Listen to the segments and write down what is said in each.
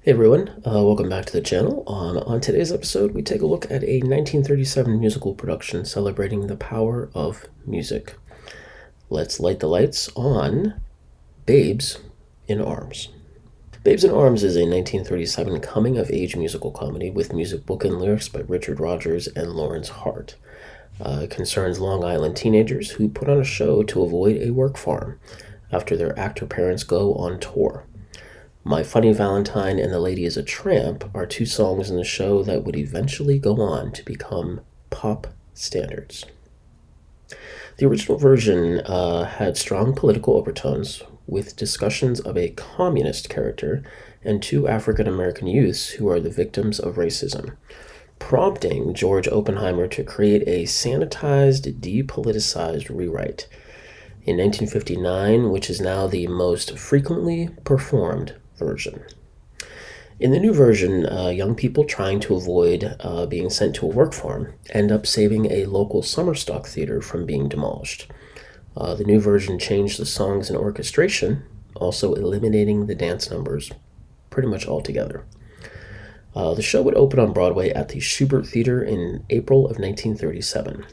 Hey everyone, welcome back to the channel. On today's episode, we take a look at a 1937 musical production celebrating the power of music. Let's light the lights on Babes in Arms. Babes in Arms is a 1937 coming-of-age musical comedy with music, book, and lyrics by Richard Rodgers and Lawrence Hart. It concerns Long Island teenagers who put on a show to avoid a work farm after their actor parents go on tour. My Funny Valentine and The Lady is a Tramp are two songs in the show that would eventually go on to become pop standards. The original version had strong political overtones, with discussions of a communist character and two African American youths who are the victims of racism, prompting George Oppenheimer to create a sanitized, depoliticized rewrite. In 1959, which is now the most frequently performed version. In the new version, young people trying to avoid being sent to a work farm end up saving a local summer stock theater from being demolished. The new version changed the songs and orchestration, also eliminating the dance numbers pretty much altogether. The show would open on Broadway at the Shubert Theater in April of 1937,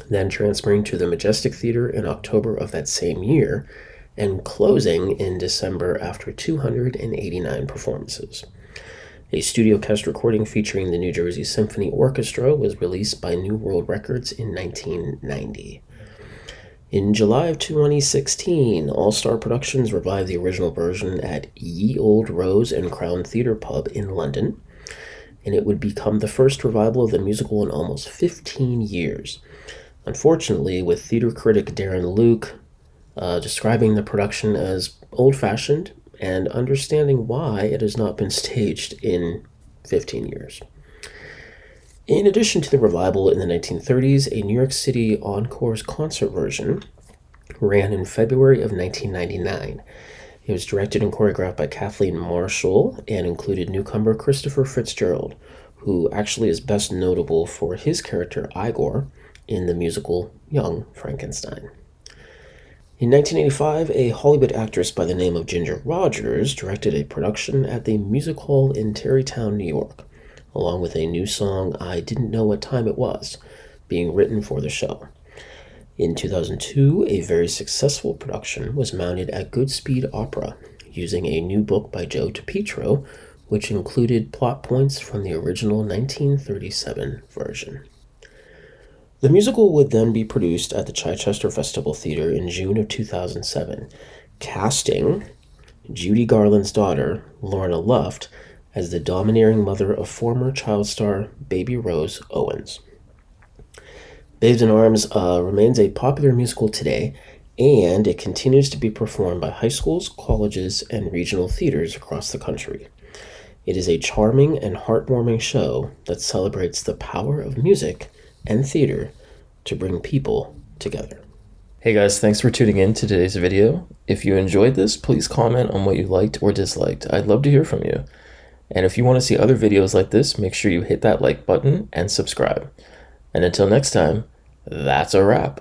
then transferring to the Majestic Theater in October of that same year, and closing in December after 289 performances. A studio cast recording featuring the New Jersey Symphony Orchestra was released by New World Records in 1990. In July of 2016, All Star Productions revived the original version at Ye Old Rose and Crown Theatre Pub in London, and it would become the first revival of the musical in almost 15 years. Unfortunately, with theater critic Darren Luke describing the production as old-fashioned and understanding why it has not been staged in 15 years. In addition to the revival in the 1930s, a New York City Encores concert version ran in February of 1999. It was directed and choreographed by Kathleen Marshall and included newcomer Christopher Fitzgerald, who actually is best notable for his character Igor in the musical Young Frankenstein. In 1985, a Hollywood actress by the name of Ginger Rogers directed a production at the Music Hall in Tarrytown, New York, along with a new song, I Didn't Know What Time It Was, being written for the show. In 2002, a very successful production was mounted at Goodspeed Opera, using a new book by Joe DiPietro, which included plot points from the original 1937 version. The musical would then be produced at the Chichester Festival Theater in June of 2007, casting Judy Garland's daughter, Lorna Luft, as the domineering mother of former child star Baby Rose Owens. Babes in Arms remains a popular musical today, and it continues to be performed by high schools, colleges, and regional theaters across the country. It is a charming and heartwarming show that celebrates the power of music and theater to bring people together. Hey guys, thanks for tuning in to today's video. If you enjoyed this, please comment on what you liked or disliked. I'd love to hear from you. And if you want to see other videos like this, make sure you hit that like button and subscribe. And until next time, that's a wrap.